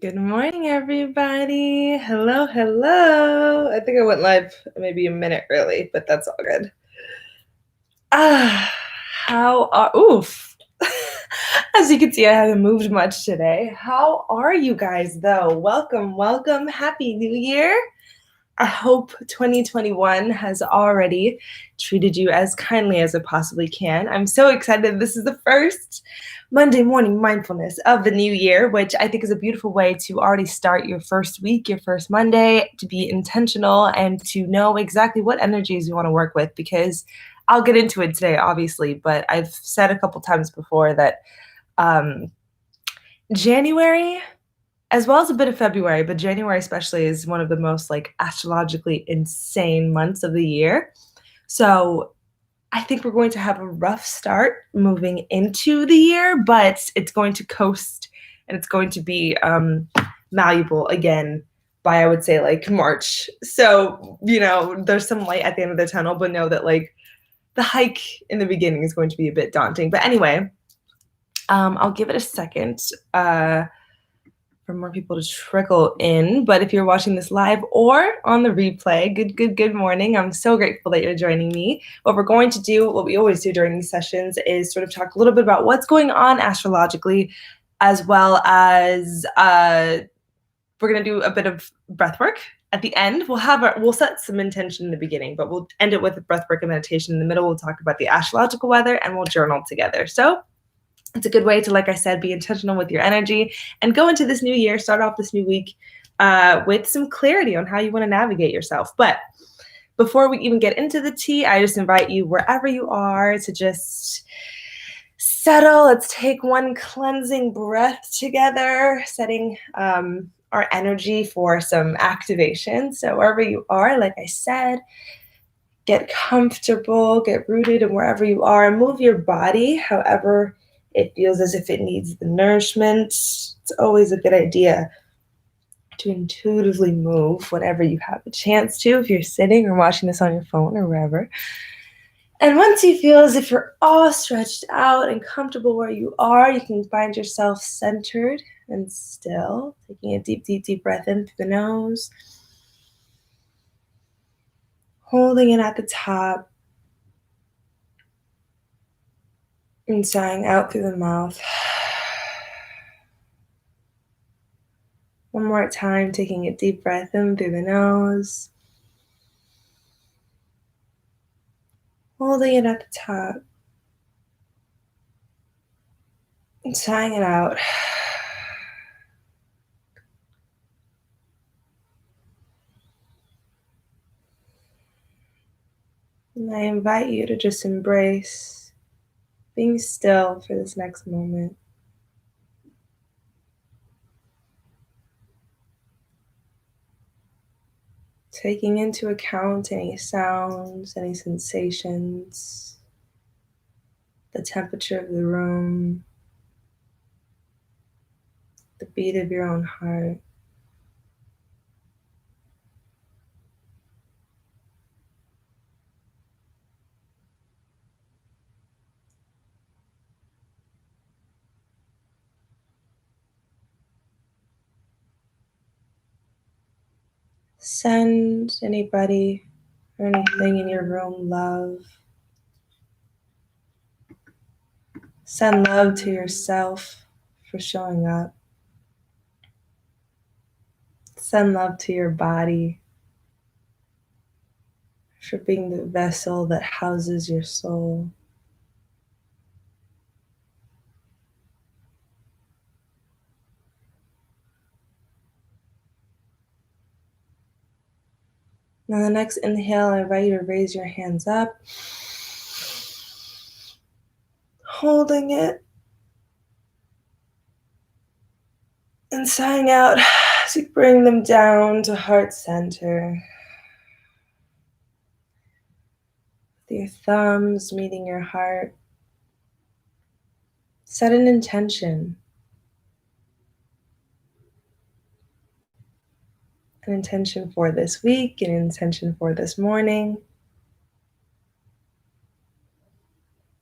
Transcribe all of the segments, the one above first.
Good morning, everybody. Hello, hello. I think I went live maybe a minute early, but that's all good. Oof. As you can see, I haven't moved much today. How are you guys, though? Welcome, welcome. Happy New Year. I hope 2021 has already treated you as kindly as it possibly can. I'm so excited. This is the first Monday morning mindfulness of the new year, which I think is a beautiful way to already start your first week, your first Monday, to be intentional and to know exactly what energies you want to work with, because I'll get into it today, obviously, but I've said a couple times before that January, as well as a bit of February, but January especially is one of the most astrologically insane months of the year. So I think we're going to have a rough start moving into the year, but it's going to coast and it's going to be malleable again by, I would say, March. So, there's some light at the end of the tunnel, but know that the hike in the beginning is going to be a bit daunting. But anyway, I'll give it a second for more people to trickle in. But if you're watching this live or on the replay, good morning. I'm so grateful that you're joining me. What we're going to do, what we always do during these sessions, is sort of talk a little bit about what's going on astrologically, as well as we're going to do a bit of breath work. At the end, we'll set some intention in the beginning, but we'll end it with breath work and meditation. In the middle, we'll talk about the astrological weather and we'll journal together. So it's a good way to, like I said, be intentional with your energy and go into this new year, start off this new week with some clarity on how you want to navigate yourself. But before we even get into the tea, I just invite you, wherever you are, to just settle. Let's take one cleansing breath together, setting our energy for some activation. So wherever you are, like I said, get comfortable, get rooted in wherever you are, and move your body however it feels as if it needs the nourishment. It's always a good idea to intuitively move whenever you have a chance to, if you're sitting or watching this on your phone or wherever. And once you feel as if you're all stretched out and comfortable where you are, you can find yourself centered and still, taking a deep breath in through the nose, holding it at the top, and sighing out through the mouth. One more time, taking a deep breath in through the nose, holding it at the top, and sighing it out. And I invite you to just embrace being still for this next moment. Taking into account any sounds, any sensations, the temperature of the room, the beat of your own heart. Send anybody or anything in your room love. Send love to yourself for showing up. Send love to your body for being the vessel that houses your soul. Now, the next inhale, I invite you to raise your hands up, holding it, and sighing out to bring them down to heart center. With your thumbs meeting your heart, set an intention. An intention for this week, an intention for this morning.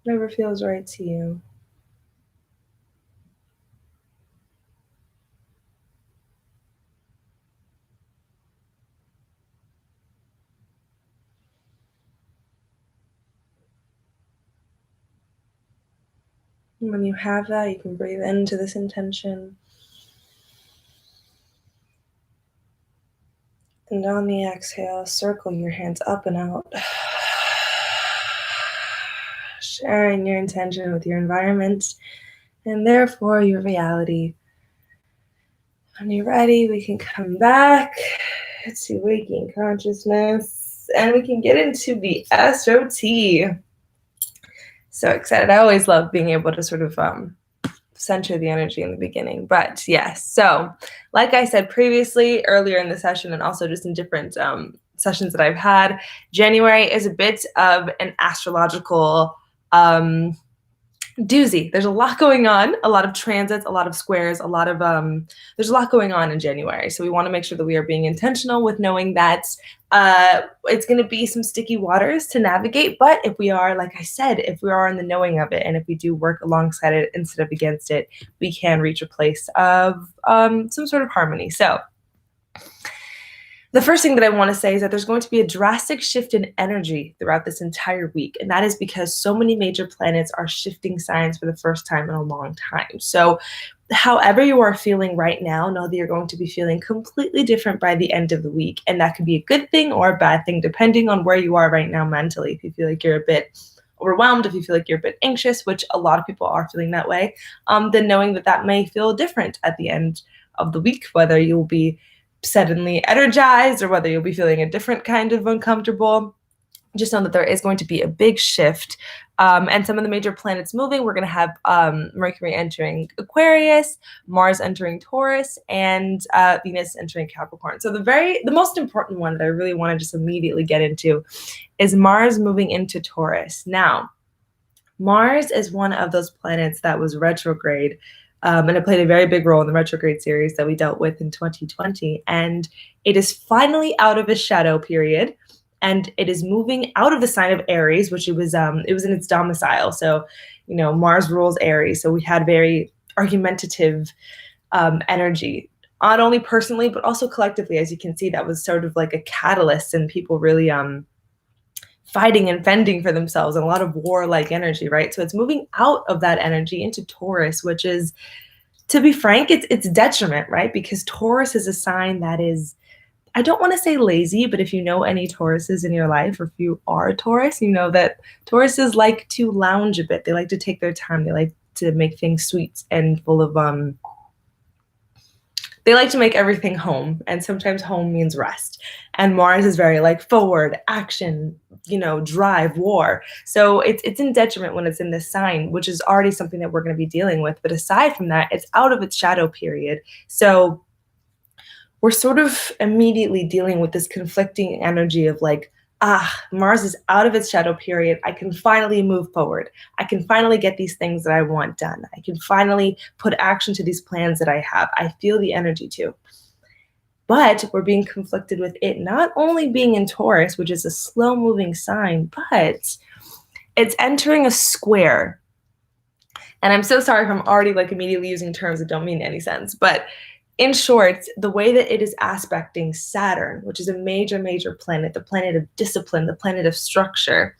Whatever feels right to you. And when you have that, you can breathe into this intention. And on the exhale, circle your hands up and out. Sharing your intention with your environment and therefore your reality. When you're ready, we can come back to waking consciousness and we can get into the Astro Tea. So excited. I always love being able to sort of center the energy in the beginning. But yes, so like I said previously, earlier in the session, and also just in different sessions that I've had, January is a bit of an astrological doozy. There's a lot going on, a lot of transits, a lot of squares, a lot of there's a lot going on in January. So we want to make sure that we are being intentional with knowing that it's going to be some sticky waters to navigate. But if we are, like I said, if we are in the knowing of it, and if we do work alongside it instead of against it, we can reach a place of some sort of harmony. So the first thing that I want to say is that there's going to be a drastic shift in energy throughout this entire week. And that is because so many major planets are shifting signs for the first time in a long time. So however you are feeling right now, know that you're going to be feeling completely different by the end of the week. And that could be a good thing or a bad thing, depending on where you are right now mentally. If you feel like you're a bit overwhelmed, if you feel like you're a bit anxious, which a lot of people are feeling that way, then knowing that that may feel different at the end of the week, whether you'll be suddenly energized or whether you'll be feeling a different kind of uncomfortable. Just know that there is going to be a big shift. And some of the major planets moving, we're going to have Mercury entering Aquarius, Mars entering Taurus, and Venus entering Capricorn. So the most important one that I really want to just immediately get into is Mars moving into Taurus. Now, Mars is one of those planets that was retrograde, and it played a very big role in the retrograde series that we dealt with in 2020. And it is finally out of its shadow period, and it is moving out of the sign of Aries, which it was in its domicile. So, Mars rules Aries. So we had very argumentative energy, not only personally, but also collectively. As you can see, that was sort of like a catalyst and people really fighting and fending for themselves, and a lot of warlike energy, right? So it's moving out of that energy into Taurus, which is, to be frank, it's detriment, right? Because Taurus is a sign that is, I don't want to say lazy, but if you know any Tauruses in your life, or if you are a Taurus, you know that Tauruses like to lounge a bit. They like to take their time. They like to make things sweet and full of they like to make everything home, and sometimes home means rest. And Mars is very like forward, action, drive, war. So it's in detriment when it's in this sign, which is already something that we're going to be dealing with. But aside from that, it's out of its shadow period. So we're sort of immediately dealing with this conflicting energy of like, Mars is out of its shadow period. I can finally move forward. I can finally get these things that I want done. I can finally put action to these plans that I have. I feel the energy too. But we're being conflicted with it not only being in Taurus, which is a slow-moving sign, but it's entering a square. And I'm so sorry if I'm already like immediately using terms that don't mean any sense, but in short, the way that it is aspecting Saturn, which is a major, major planet, the planet of discipline, the planet of structure,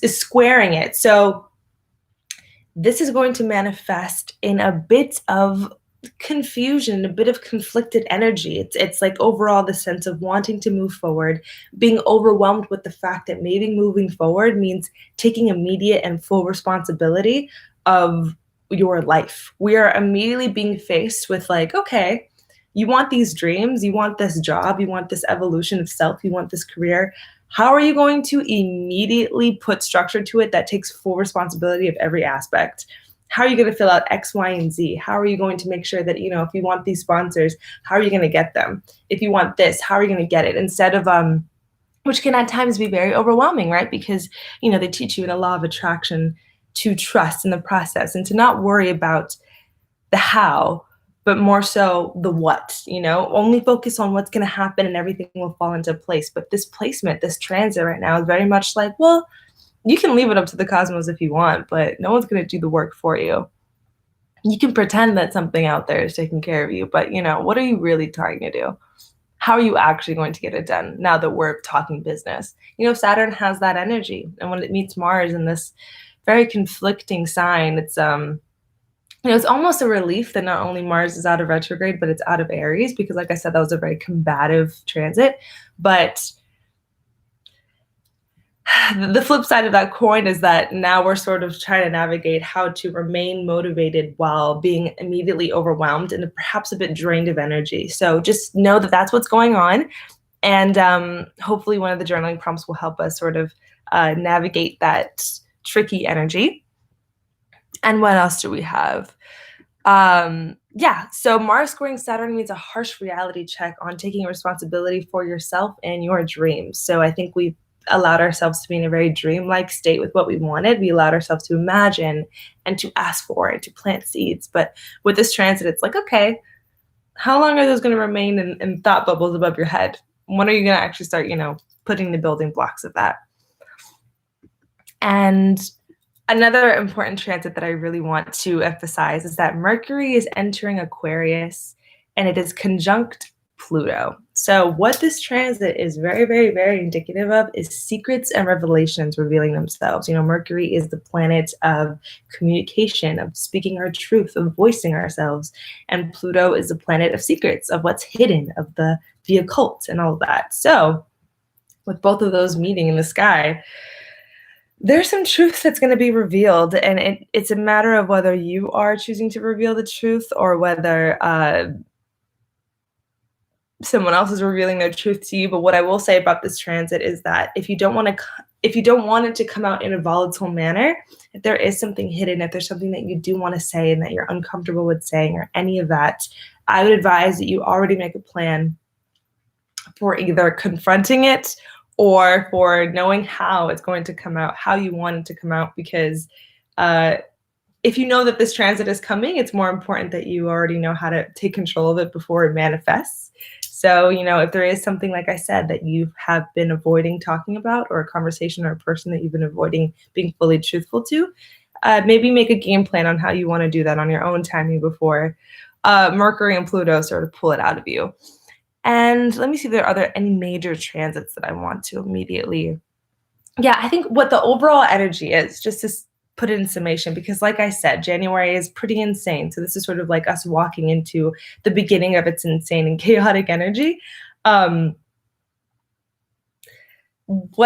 is squaring it. So this is going to manifest in a bit of confusion, a bit of conflicted energy. It's like overall the sense of wanting to move forward, being overwhelmed with the fact that maybe moving forward means taking immediate and full responsibility of your life. We are immediately being faced with like, okay, you want these dreams, you want this job, you want this evolution of self, you want this career. How are you going to immediately put structure to it that takes full responsibility of every aspect? How are you going to fill out X, Y, and Z? How are you going to make sure that, if you want these sponsors, how are you going to get them? If you want this, how are you going to get it? Instead of, which can at times be very overwhelming, right? Because, they teach you in the law of attraction to trust in the process and to not worry about the how, but more so the what, only focus on what's going to happen and everything will fall into place. But this placement, this transit right now is very much like, well, you can leave it up to the cosmos if you want, but no one's going to do the work for you. You can pretend that something out there is taking care of you, but what are you really trying to do? How are you actually going to get it done now that we're talking business? Saturn has that energy. And when it meets Mars in this very conflicting sign. It's it's almost a relief that not only Mars is out of retrograde, but it's out of Aries, because like I said, that was a very combative transit. But the flip side of that coin is that now we're sort of trying to navigate how to remain motivated while being immediately overwhelmed and perhaps a bit drained of energy. So just know that that's what's going on. And hopefully one of the journaling prompts will help us sort of navigate that tricky energy. And what else do we have? So Mars squaring Saturn means a harsh reality check on taking responsibility for yourself and your dreams. So I think we've allowed ourselves to be in a very dreamlike state with what we wanted. We allowed ourselves to imagine and to ask for and to plant seeds. But with this transit, it's like, okay, how long are those going to remain in thought bubbles above your head? When are you going to actually start, putting the building blocks of that? And another important transit that I really want to emphasize is that Mercury is entering Aquarius and it is conjunct Pluto. So what this transit is very, very, very indicative of is secrets and revelations revealing themselves. Mercury is the planet of communication, of speaking our truth, of voicing ourselves. And Pluto is the planet of secrets, of what's hidden, of the occult and all of that. So with both of those meeting in the sky, there's some truth that's going to be revealed, and it's a matter of whether you are choosing to reveal the truth or whether someone else is revealing their truth to you. But what I will say about this transit is that if you don't want it to come out in a volatile manner, if there is something hidden, if there's something that you do want to say and that you're uncomfortable with saying or any of that, I would advise that you already make a plan for either confronting it or for knowing how it's going to come out, how you want it to come out, because if you know that this transit is coming, it's more important that you already know how to take control of it before it manifests. So, if there is something, like I said, that you have been avoiding talking about, or a conversation or a person that you've been avoiding being fully truthful to, maybe make a game plan on how you want to do that on your own timing before Mercury and Pluto sort of pull it out of you. And let me see if there are any major transits that I want to immediately. Yeah, I think what the overall energy is, just to put it in summation, because like I said, January is pretty insane. So this is sort of like us walking into the beginning of its insane and chaotic energy. What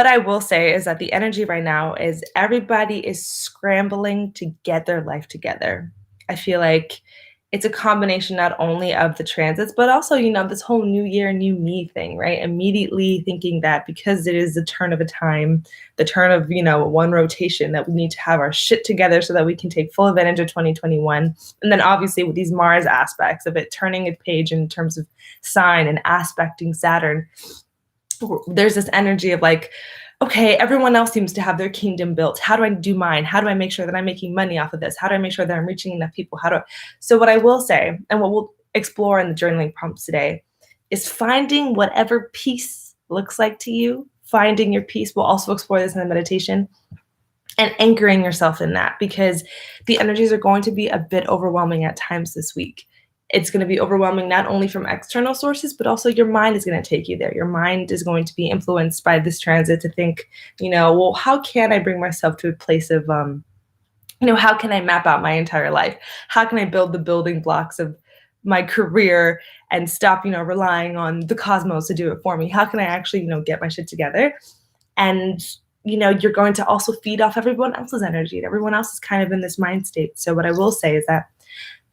I will say is that the energy right now is everybody is scrambling to get their life together. I feel like it's a combination not only of the transits, but also, this whole new year, new me thing, right? Immediately thinking that because it is the turn of a time, the turn of, one rotation, that we need to have our shit together so that we can take full advantage of 2021. And then obviously with these Mars aspects of it turning a page in terms of sign and aspecting Saturn, there's this energy of like, okay, everyone else seems to have their kingdom built. How do I do mine? How do I make sure that I'm making money off of this? How do I make sure that I'm reaching enough people? So what I will say, and what we'll explore in the journaling prompts today, is finding whatever peace looks like to you. Finding your peace. We'll also explore this in the meditation, and anchoring yourself in that, because the energies are going to be a bit overwhelming at times this week. It's going to be overwhelming not only from external sources, but also your mind is going to take you there. Your mind is going to be influenced by this transit to think, well, how can I bring myself to a place of, how can I map out my entire life? How can I build the building blocks of my career and stop, relying on the cosmos to do it for me? How can I actually, get my shit together? And, you're going to also feed off everyone else's energy, and everyone else is kind of in this mind state. So what I will say is that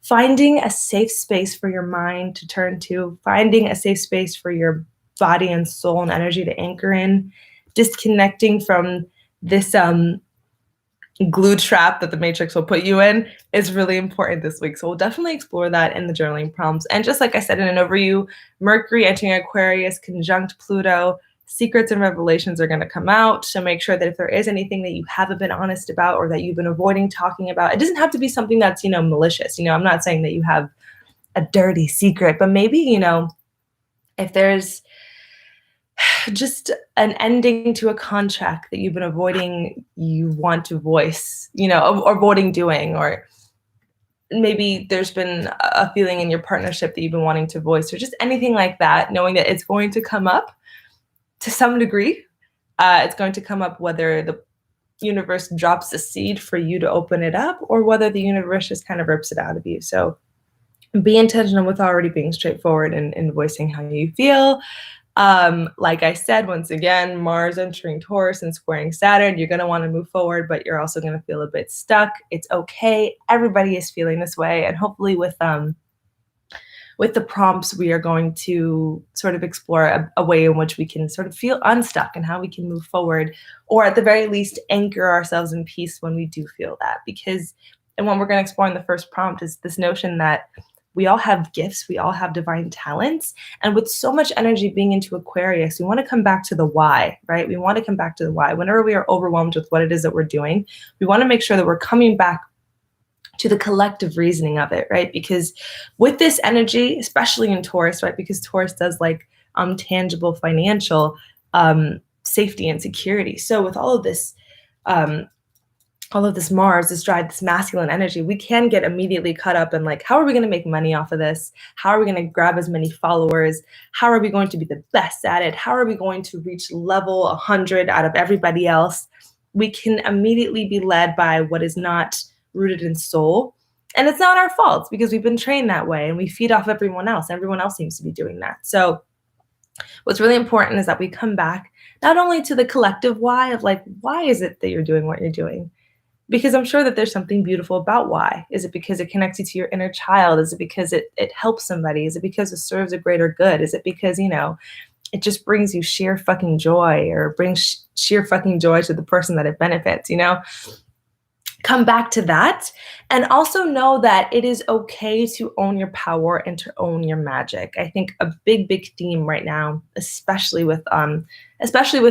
finding a safe space for your mind to turn to, finding a safe space for your body and soul and energy to anchor in, disconnecting from this glue trap that the Matrix will put you in is really important this week. So we'll definitely explore that in the journaling prompts. And just like I said in an overview, Mercury entering Aquarius conjunct Pluto, secrets and revelations are going to come out. So make sure that if there is anything that you haven't been honest about or that you've been avoiding talking about, it doesn't have to be something that's, malicious. I'm not saying that you have a dirty secret, but maybe, if there's just an ending to a contract that you've been avoiding, you want to voice, or avoiding doing, or maybe there's been a feeling in your partnership that you've been wanting to voice, or just anything like that, knowing that it's going to come up to some degree. It's going to come up whether universe drops a seed for you to open it up, or whether the universe just kind of rips it out of you. So be intentional with already being straightforward and voicing how you feel. Like I said, once again, Mars entering Taurus and squaring Saturn, you're going to want to move forward, but you're also going to feel a bit stuck. It's okay. Everybody is feeling this way. And hopefully with the prompts, we are going to sort of explore a way in which we can sort of feel unstuck and how we can move forward, or at the very least, anchor ourselves in peace when we do feel that. Because, and what we're going to explore in the first prompt is this notion that we all have gifts, we all have divine talents. And with so much energy being into Aquarius, we want to come back to the why, right? We want to come back to the why. Whenever we are overwhelmed with what it is that we're doing, we want to make sure that we're coming back to the collective reasoning of it, right? Because with this energy, especially in Taurus, right? Because Taurus does like tangible financial safety and security. So with all of this Mars, this drive, this masculine energy, we can get immediately caught up in like, how are we going to make money off of this? How are we going to grab as many followers? How are we going to be the best at it? How are we going to reach level 100 out of everybody else? We can immediately be led by what is not rooted in soul. And it's not our fault because we've been trained that way and we feed off everyone else. Everyone else seems to be doing that. So what's really important is that we come back not only to the collective why of like, why is it that you're doing what you're doing? Because I'm sure that there's something beautiful about why. Is it because it connects you to your inner child? Is it because it helps somebody? Is it because it serves a greater good? Is it because, you know, it just brings you sheer fucking joy, or brings sheer fucking joy to the person that it benefits, you know? Come back to that, and also know that it is okay to own your power and to own your magic. I think a big theme right now, especially with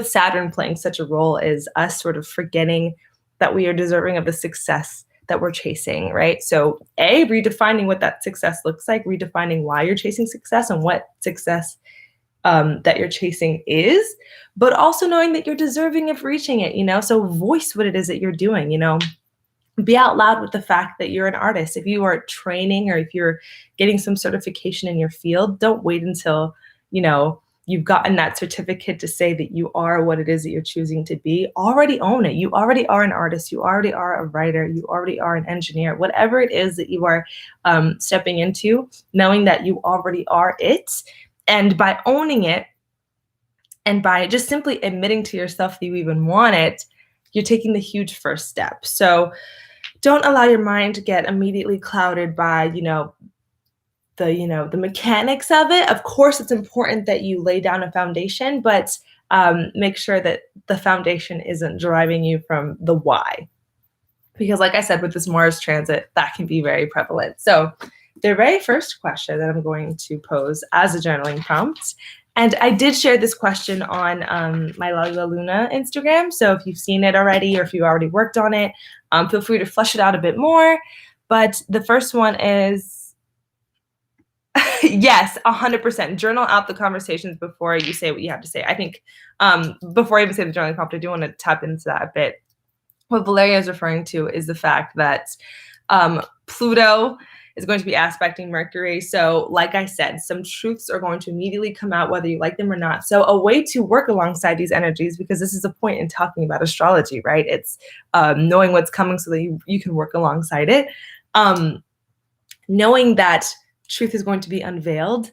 Saturn playing such a role, is us sort of forgetting that we are deserving of the success that we're chasing, right? So redefining what that success looks like, redefining why you're chasing success and what success that you're chasing is, but also knowing that you're deserving of reaching it, you know? So voice what it is that you're doing, you know? Be out loud with the fact that you're an artist. If you are training or if you're getting some certification in your field, don't wait until, you know, you've gotten that certificate to say that you are what it is that you're choosing to be. Already own it. You already are an artist. You already are a writer. You already are an engineer. Whatever it is that you are stepping into, knowing that you already are it. And by owning it, and by just simply admitting to yourself that you even want it, you're taking the huge first step. So don't allow your mind to get immediately clouded by, the mechanics of it. Of course, it's important that you lay down a foundation, but make sure that the foundation isn't driving you from the why. Because like I said, with this Mars transit, that can be very prevalent. So the very first question that I'm going to pose as a journaling prompt, and I did share this question on my Luna Instagram. So if you've seen it already or if you already worked on it, feel free to flesh it out a bit more. But the first one is, yes, 100%. Journal out the conversations before you say what you have to say. I think before I even say the journaling prompt, I do want to tap into that a bit. What Valeria is referring to is the fact that Pluto is going to be aspecting Mercury. So like I said, some truths are going to immediately come out whether you like them or not. So a way to work alongside these energies, because this is a point in talking about astrology, right? It's knowing what's coming so that you can work alongside it. Knowing that truth is going to be unveiled,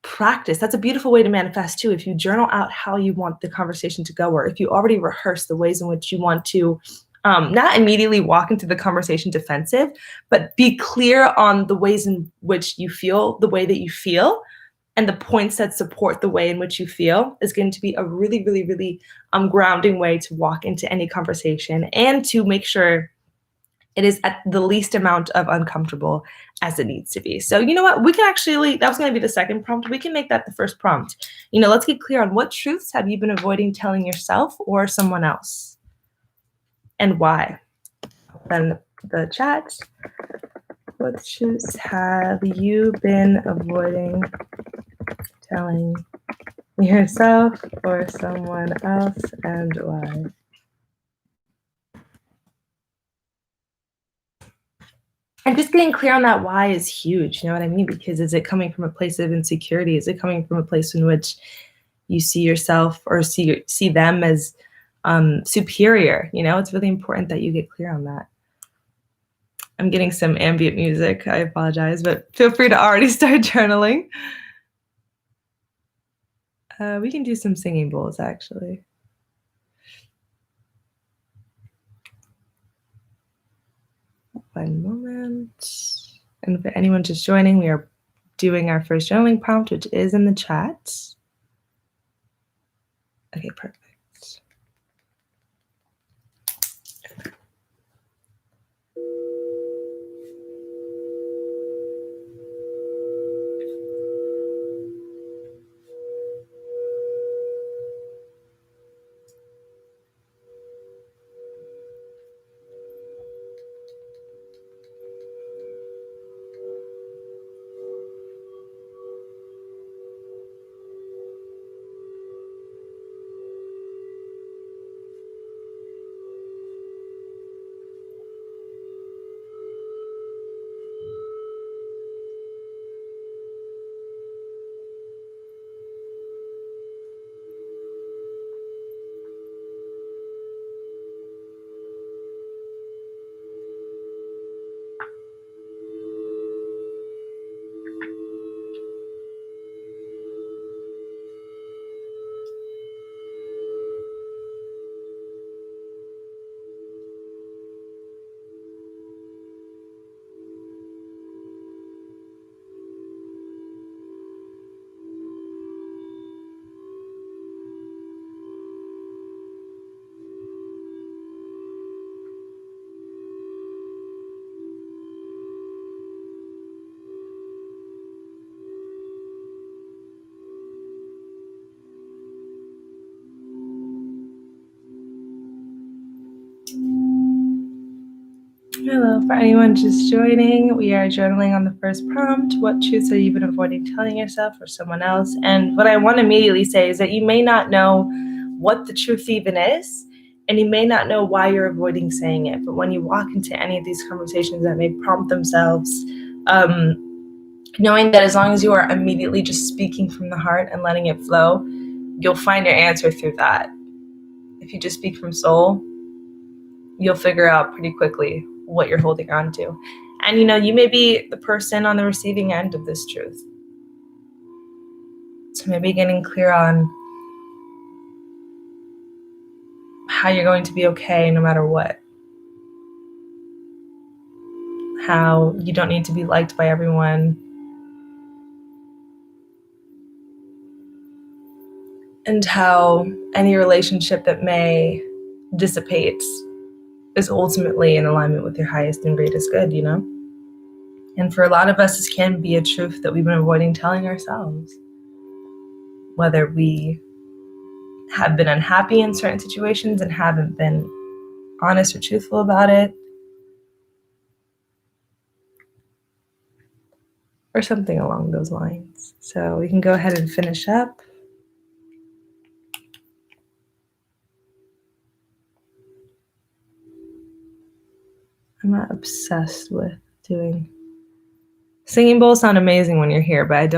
practice. That's a beautiful way to manifest too. If you journal out how you want the conversation to go, or if you already rehearse the ways in which you want to not immediately walk into the conversation defensive, but be clear on the ways in which you feel the way that you feel, and the points that support the way in which you feel is going to be a really, really, really grounding way to walk into any conversation, and to make sure it is at the least amount of uncomfortable as it needs to be. So you know what? We can actually, that was going to be the second prompt. We can make that the first prompt. Let's get clear on what truths have you been avoiding telling yourself or someone else, and why? Then the chat. What truths have you been avoiding telling yourself or someone else, and why? And just getting clear on that why is huge. You know what I mean? Because is it coming from a place of insecurity? Is it coming from a place in which you see yourself or see them as superior. It's really important that you get clear on that. I'm getting some ambient music. I apologize, but feel free to already start journaling. We can do some singing bowls, actually. One moment. And for anyone just joining, we are doing our first journaling prompt, which is in the chat. Okay, perfect. Hello, for anyone just joining, we are journaling on the first prompt. What truths have you been avoiding telling yourself or someone else? And what I want to immediately say is that you may not know what the truth even is, and you may not know why you're avoiding saying it. But when you walk into any of these conversations that may prompt themselves, knowing that as long as you are immediately just speaking from the heart and letting it flow, you'll find your answer through that. If you just speak from soul, you'll figure out pretty quickly what you're holding on to. And you may be the person on the receiving end of this truth. So maybe getting clear on how you're going to be okay no matter what. How you don't need to be liked by everyone. And how any relationship that may dissipate is ultimately in alignment with your highest and greatest good, And for a lot of us, this can be a truth that we've been avoiding telling ourselves. Whether we have been unhappy in certain situations and haven't been honest or truthful about it, or something along those lines. So we can go ahead and finish up. I'm not obsessed with doing singing bowls. Sound amazing when you're here, but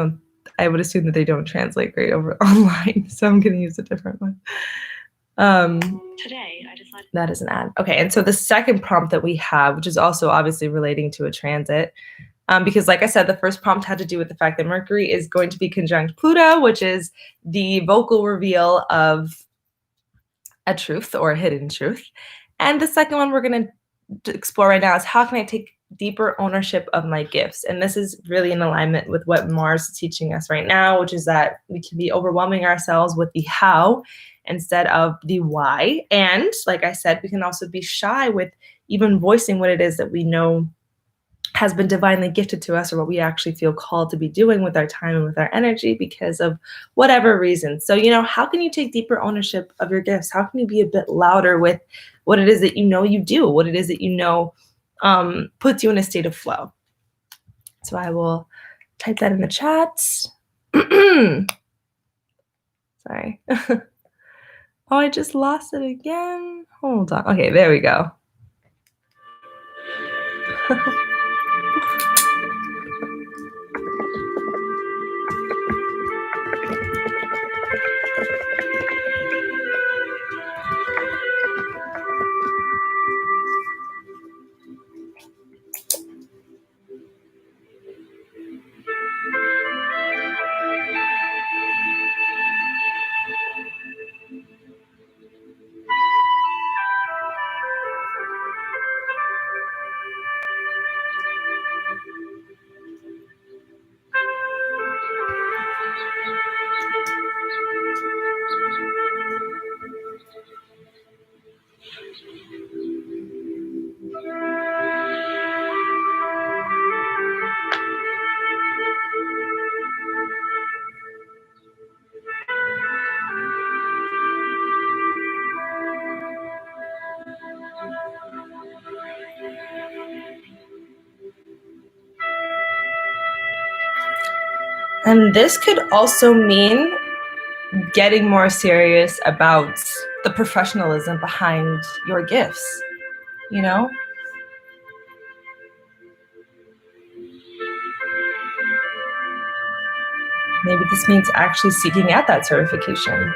I would assume that they don't translate great over online, so I'm going to use a different one. Today, I decided that is an ad. Okay, and so the second prompt that we have, which is also obviously relating to a transit, because like I said, the first prompt had to do with the fact that Mercury is going to be conjunct Pluto, which is the vocal reveal of a truth or a hidden truth. And the second one we're going to explore right now is how can I take deeper ownership of my gifts? And this is really in alignment with what Mars is teaching us right now, which is that we can be overwhelming ourselves with the how instead of the why. And like I said, we can also be shy with even voicing what it is that we know has been divinely gifted to us, or what we actually feel called to be doing with our time and with our energy because of whatever reason. So, how can you take deeper ownership of your gifts? How can you be a bit louder with what it is that you do, what it is that puts you in a state of flow? So I will type that in the chat. Sorry. Oh, I just lost it again. Hold on. Okay, there we go. And this could also mean getting more serious about the professionalism behind your gifts, you know? Maybe this means actually seeking out that certification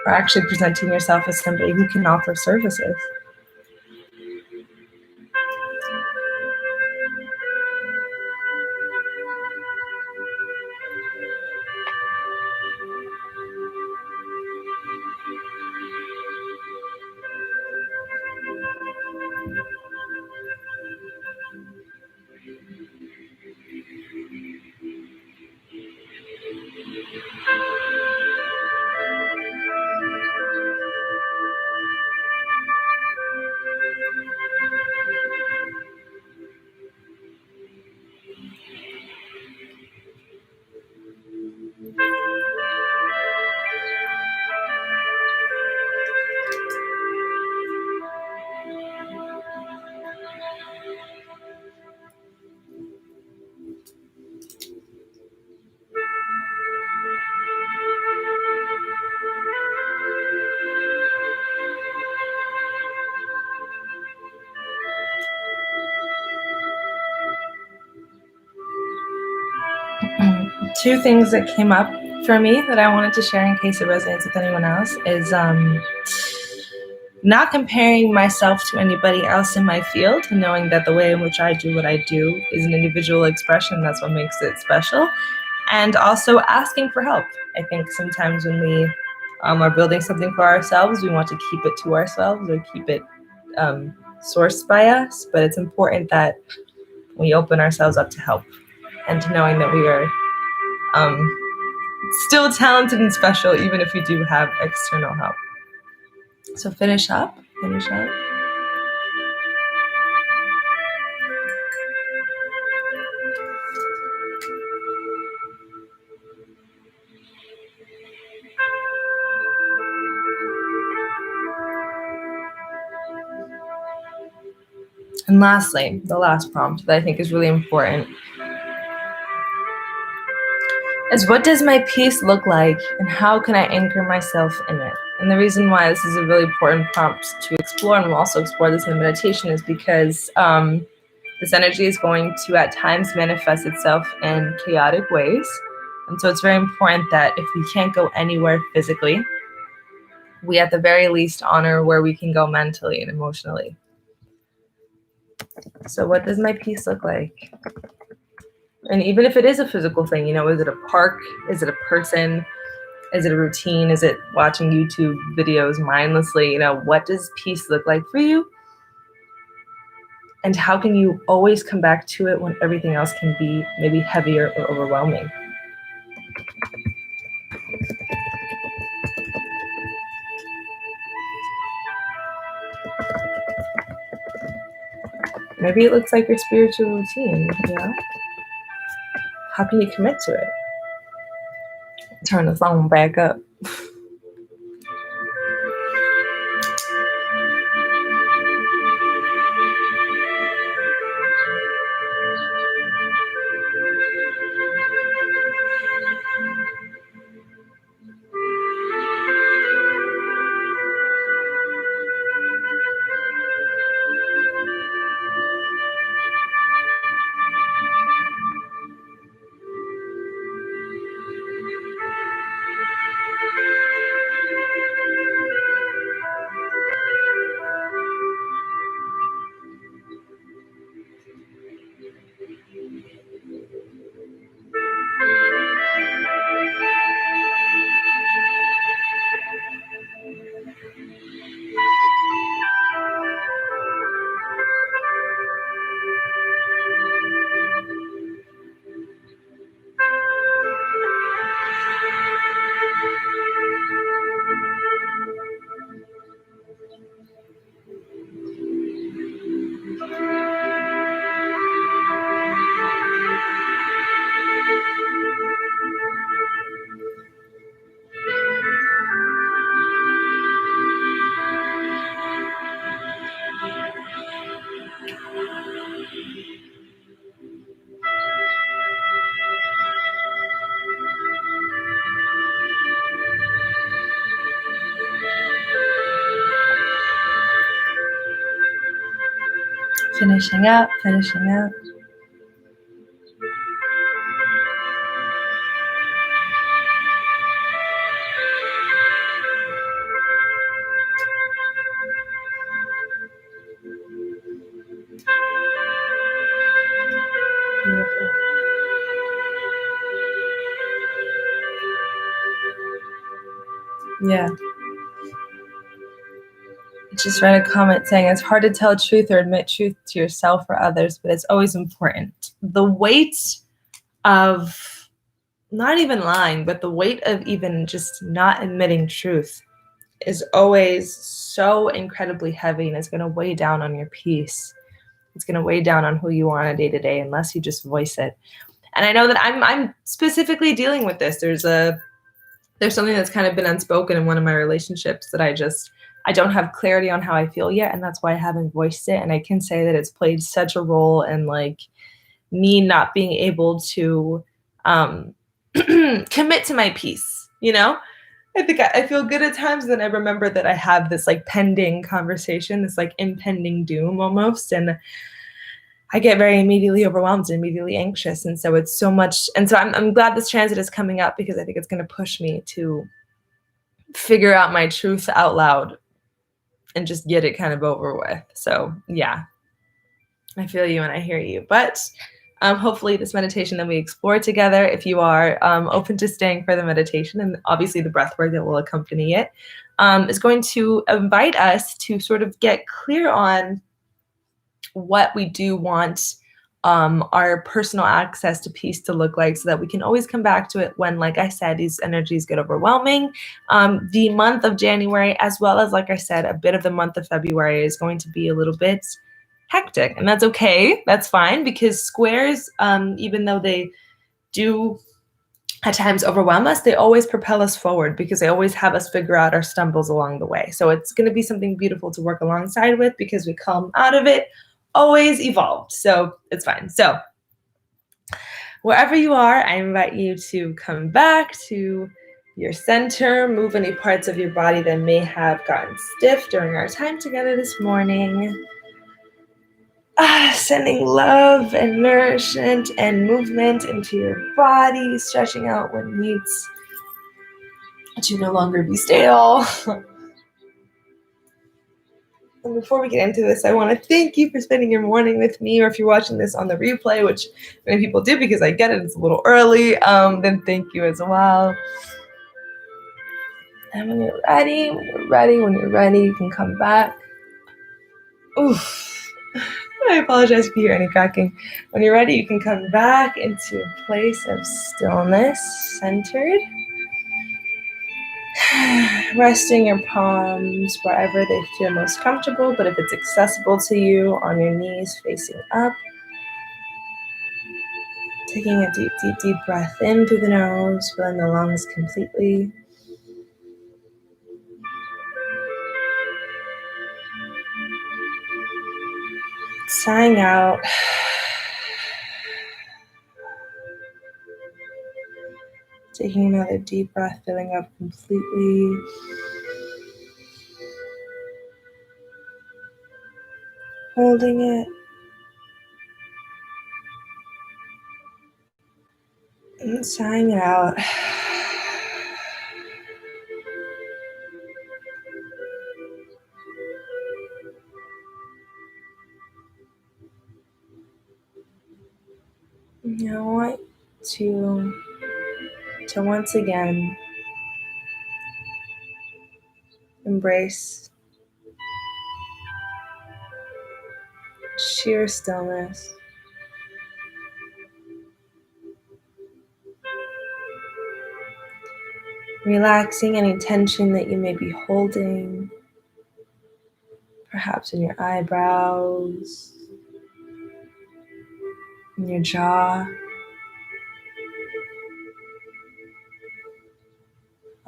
or actually presenting yourself as somebody who can offer services. Two things that came up for me that I wanted to share in case it resonates with anyone else is not comparing myself to anybody else in my field, knowing that the way in which I do what I do is an individual expression. That's what makes it special. And also asking for help. I think sometimes when we are building something for ourselves, we want to keep it to ourselves or keep it sourced by us. But it's important that we open ourselves up to help and to knowing that we are still talented and special, even if we do have external help. So finish up. And lastly, the last prompt that I think is really important is, what does my peace look like and how can I anchor myself in it? And the reason why this is a really important prompt to explore, and we'll also explore this in meditation, is because this energy is going to at times manifest itself in chaotic ways. And so it's very important that if we can't go anywhere physically, we at the very least honor where we can go mentally and emotionally. So what does my peace look like? And even if it is a physical thing, is it a park? Is it a person? Is it a routine? Is it watching YouTube videos mindlessly? What does peace look like for you? And how can you always come back to it when everything else can be maybe heavier or overwhelming? Maybe it looks like your spiritual routine, How can you commit to it? Turn the phone back up. Finishing up, finishing up. Beautiful. Yeah. I just read a comment saying it's hard to tell truth or admit truth to yourself or others, but it's always important. The weight of not even lying, but the weight of even just not admitting truth is always so incredibly heavy, and it's going to weigh down on your peace. It's going to weigh down on who you are on a day-to-day unless you just voice it. And I know that I'm specifically dealing with this. There's something that's kind of been unspoken in one of my relationships that I don't have clarity on how I feel yet, and that's why I haven't voiced it. And I can say that it's played such a role in like me not being able to commit to my peace, you know? I think I feel good at times, then I remember that I have this like pending conversation, this like impending doom almost, and I get very immediately overwhelmed and immediately anxious. And so it's so much, and so I'm glad this transit is coming up because I think it's going to push me to figure out my truth out loud and just get it kind of over with. So yeah, I feel you and I hear you. But hopefully this meditation that we explore together, if you are open to staying for the meditation and obviously the breath work that will accompany it, is going to invite us to sort of get clear on what we do want our personal access to peace to look like, so that we can always come back to it when, like I said, these energies get overwhelming. The month of January, as well as, like I said, a bit of the month of February is going to be a little bit hectic, and that's okay. That's fine, because squares, even though they do at times overwhelm us, they always propel us forward because they always have us figure out our stumbles along the way. So it's going to be something beautiful to work alongside with, because we come out of it always evolved. So it's fine. So wherever you are, I invite you to come back to your center, move any parts of your body that may have gotten stiff during our time together this morning. Sending love and nourishment and movement into your body, stretching out what needs to no longer be stale. And before we get into this, I want to thank you for spending your morning with me, or if you're watching this on the replay, which many people do because I get it, it's a little early, then thank you as well. And when you're ready, you can come back. Oof. I apologize if you hear any cracking. When you're ready, you can come back into a place of stillness, centered. Resting your palms wherever they feel most comfortable, but if it's accessible to you, on your knees facing up. Taking a deep, deep, deep breath in through the nose, filling the lungs completely. Sighing out. Taking another deep breath, filling up completely. Holding it. And sighing out. Now I want to once again embrace sheer stillness. Relaxing any tension that you may be holding, perhaps in your eyebrows, in your jaw.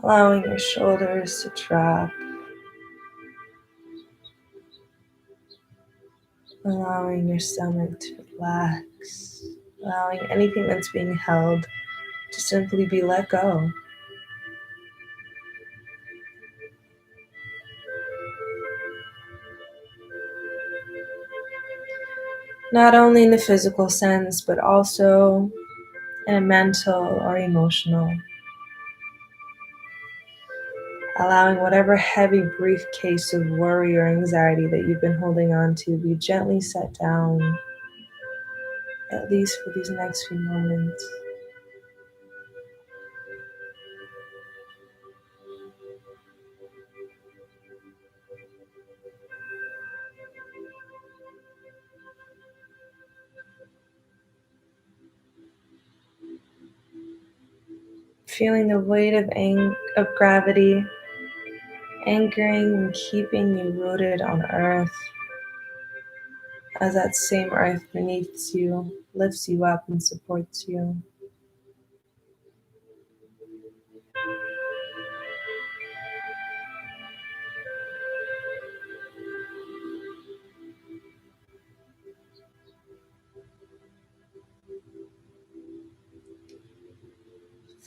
Allowing your shoulders to drop. Allowing your stomach to relax. Allowing anything that's being held to simply be let go. not only in the physical sense, but also in a mental or emotional. Allowing whatever heavy briefcase of worry or anxiety that you've been holding on to be gently set down, at least for these next few moments. Feeling the weight of gravity anchoring and keeping you rooted on earth, as that same earth beneath you lifts you up and supports you.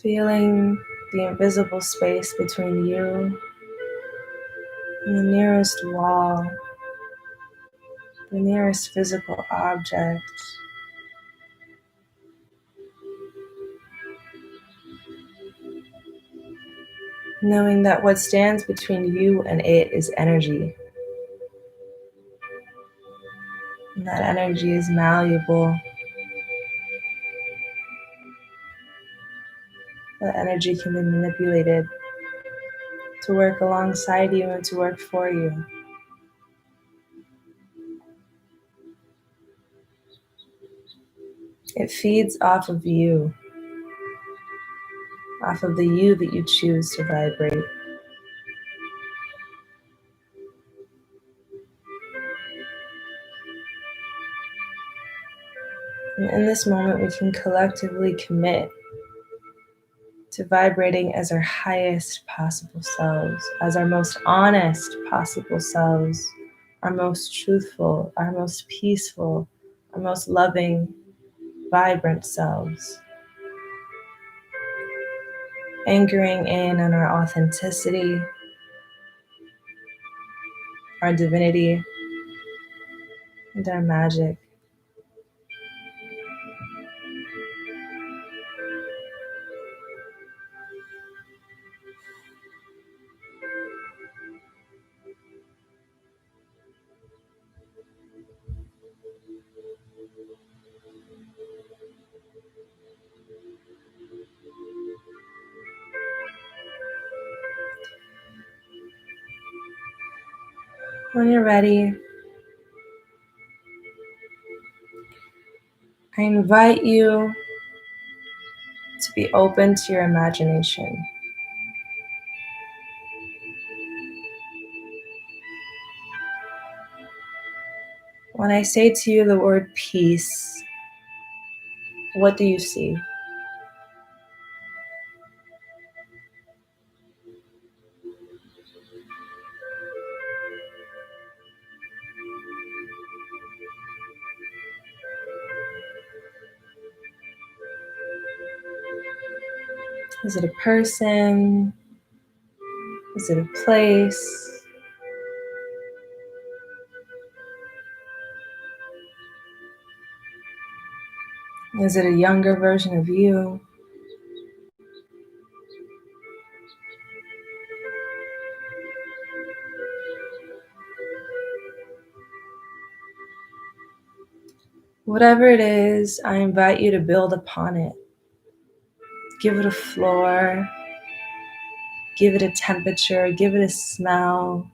Feeling the invisible space between you and the nearest wall, the nearest physical object. Knowing that what stands between you and it is energy. And that energy is malleable. That energy can be manipulated to work alongside you and to work for you. It feeds off of the you that you choose to vibrate. And in this moment, we can collectively commit to vibrating as our highest possible selves, as our most honest possible selves, our most truthful, our most peaceful, our most loving, vibrant selves. Anchoring in on our authenticity, our divinity, and our magic. When you're ready, I invite you to be open to your imagination. When I say to you the word peace, what do you see? Is it a person? Is it a place? Is it a younger version of you? Whatever it is, I invite you to build upon it. Give it a floor, give it a temperature, give it a smell.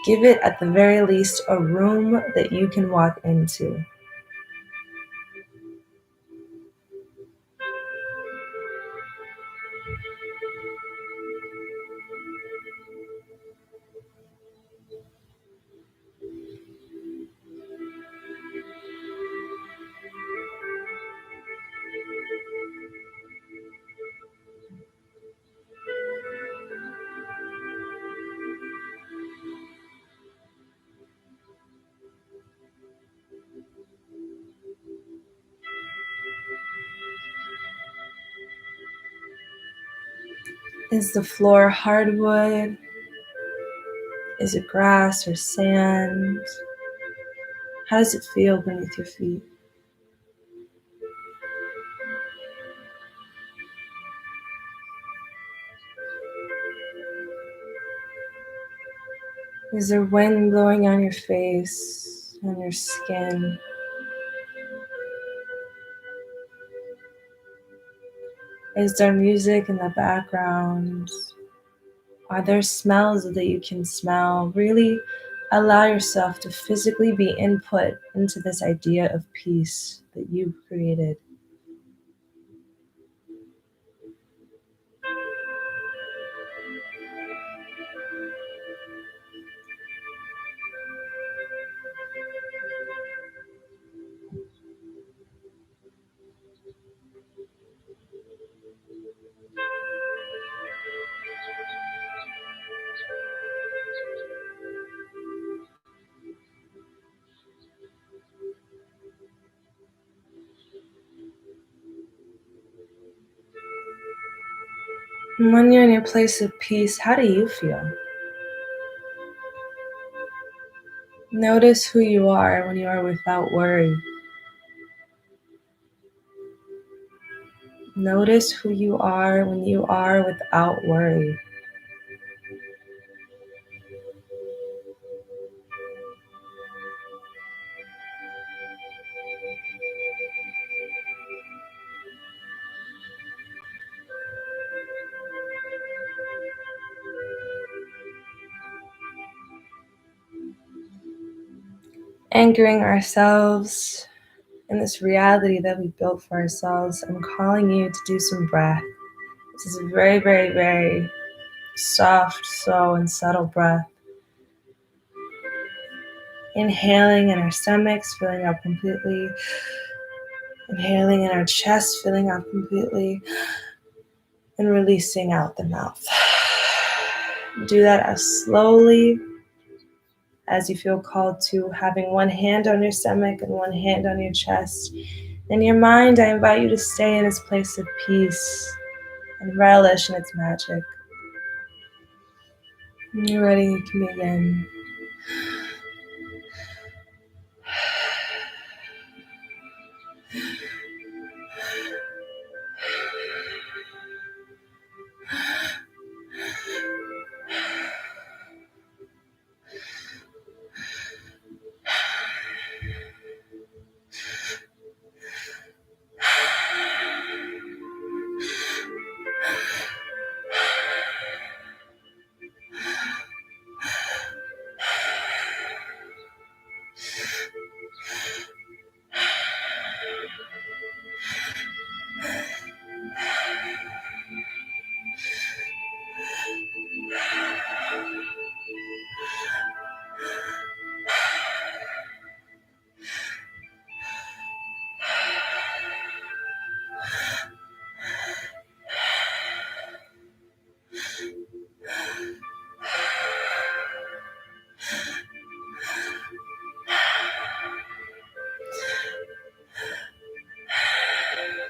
Give it, at the very least, a room that you can walk into. Is the floor hardwood? Is it grass or sand? How does it feel beneath your feet? Is there wind blowing on your face, on your skin? Is there music in the background? Are there smells that you can smell? Really allow yourself to physically be input into this idea of peace that you've created. And when you're in your place of peace, how do you feel? Notice who you are when you are without worry. Notice who you are when you are without worry. Anchoring ourselves in this reality that we built for ourselves, I'm calling you to do some breath. This is a very, very, very soft, slow, and subtle breath. Inhaling in our stomachs, filling up completely. Inhaling in our chest, filling up completely. And releasing out the mouth. Do that as slowly as you feel called to, having one hand on your stomach and one hand on your chest. In your mind, I invite you to stay in this place of peace and relish in its magic. When you're ready, you can begin.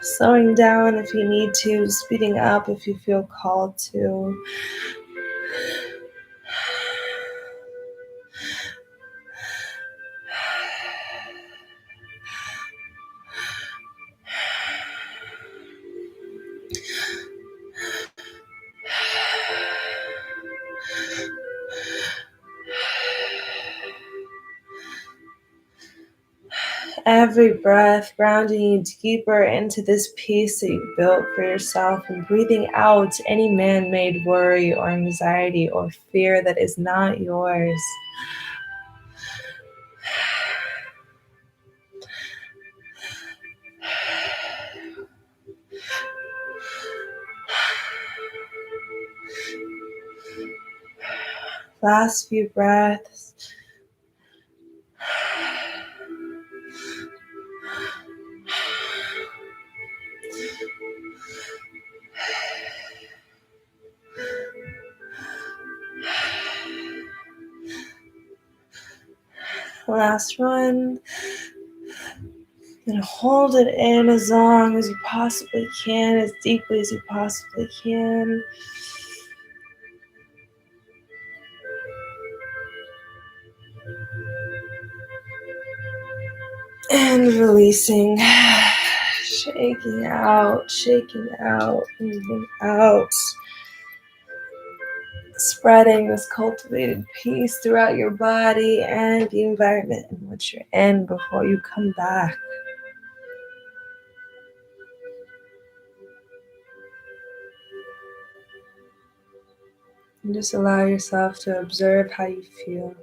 Slowing down if you need to, speeding up if you feel called to. Every breath grounding you deeper into this peace that you built for yourself, and breathing out any man-made worry or anxiety or fear that is not yours. Last few breaths. Last one. And hold it in as long as you possibly can, as deeply as you possibly can. And releasing, shaking out, moving out. Spreading this cultivated peace throughout your body and the environment in which you're in before you come back. And just allow yourself to observe how you feel.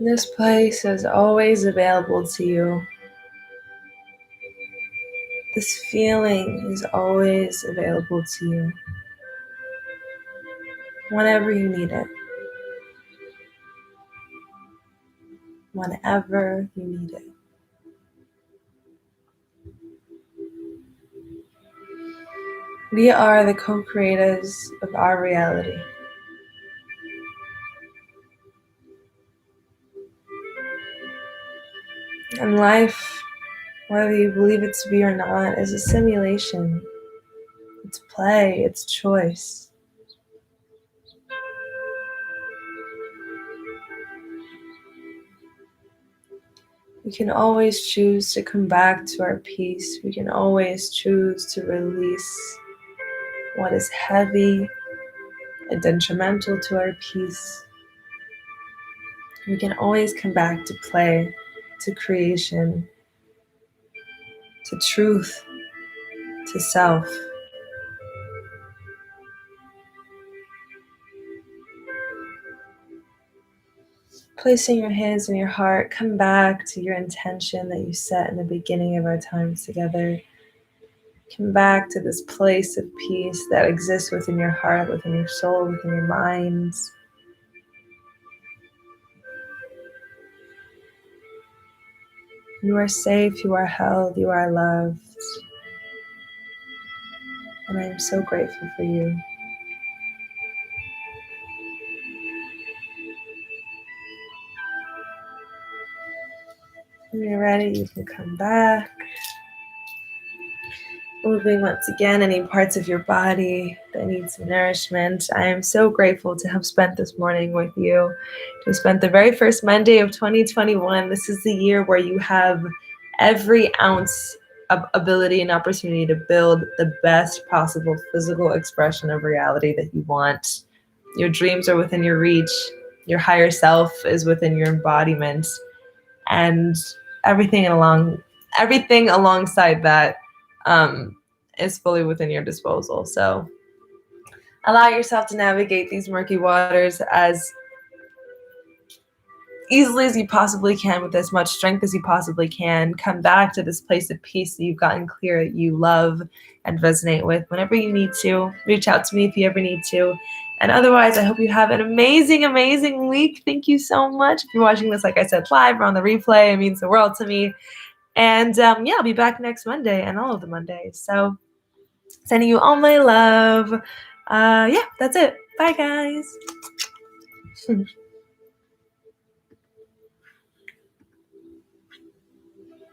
This place is always available to you. This feeling is always available to you whenever you need it. Whenever you need it. We are the co-creators of our reality. And life, whether you believe it to be or not, is a simulation. It's play, it's choice. We can always choose to come back to our peace. We can always choose to release what is heavy and detrimental to our peace. We can always come back to play, to creation, to truth, to self. Placing your hands on your heart, come back to your intention that you set in the beginning of our times together. Come back to this place of peace that exists within your heart, within your soul, within your mind. You are safe, you are held, you are loved. And I am so grateful for you. When you're ready, you can come back. Moving once again any parts of your body that need some nourishment. I am so grateful to have spent this morning with you, to have spent the very first Monday of 2021. This is the year where you have every ounce of ability and opportunity to build the best possible physical expression of reality that you want. Your dreams are within your reach. Your higher self is within your embodiment. And everything alongside that is fully within your disposal. So allow yourself to navigate these murky waters as easily as you possibly can, with as much strength as you possibly can. Come back to this place of peace that you've gotten clear that you love and resonate with whenever you need to. Reach out to me if you ever need to. And otherwise, I hope you have an amazing, amazing week. Thank you so much. If you're watching this, like I said, live or on the replay, it means the world to me. And I'll be back next Monday and all of the Mondays. So sending you all my love. That's it. Bye, guys.